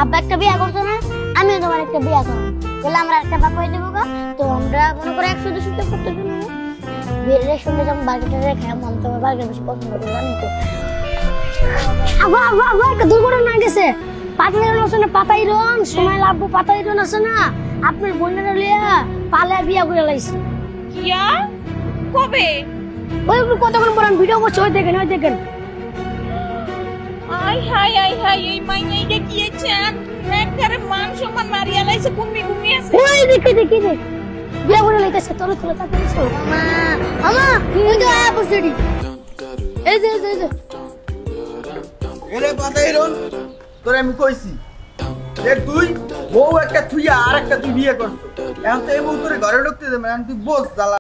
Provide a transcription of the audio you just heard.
আব্বা একটা বিয়া করছো না, আমিও তোমার একটা বিয়া করবো, বলে আমরা একটা বাপ হয়ে যাবো। তো আমরা মনে করো 100-200 টাকা করতে পারবো। বিয়ের সঙ্গে যেমন বার্গারটা খাই, আমি তোমার বার্গার বেশি পছন্দ করি, জানি তো। আব্বা আব্বা আব্বা একটা দুর্ঘটনা গেছে। পাতাইরন আছে না, পাতাইরন সময় লাগবো। পাতাইরন আছে না, আপনার বোনেরা লিয়া পালে বিয়া করে লাইছে। কিয়া কবে? ওই কতক্ষণ পর আমি ভিডিও করছি, ওই দেখেন ওই দেখেন। আই হাই এই মাইয়াইটা কি চান একবারে মান সম্মান মারিয়া লাইছে, ঘুমি আছে। ওই দেখি দেখি দেখ বিয়া করে লাইতেছে। তোর তোর তাড়াতাড়ি চল মামা। মামা ওই তো আয়া পড়ছেডি। এই যে এই যে এরে পাতাইরন, তোরে আমি কইছি যে তুই বউ একটা তুই আর একটা তুই বিয়ে করছো, এখন তো এই বউ তোরে ঘরে ঢুকতে দেবে না, তুই বস জ্বালা।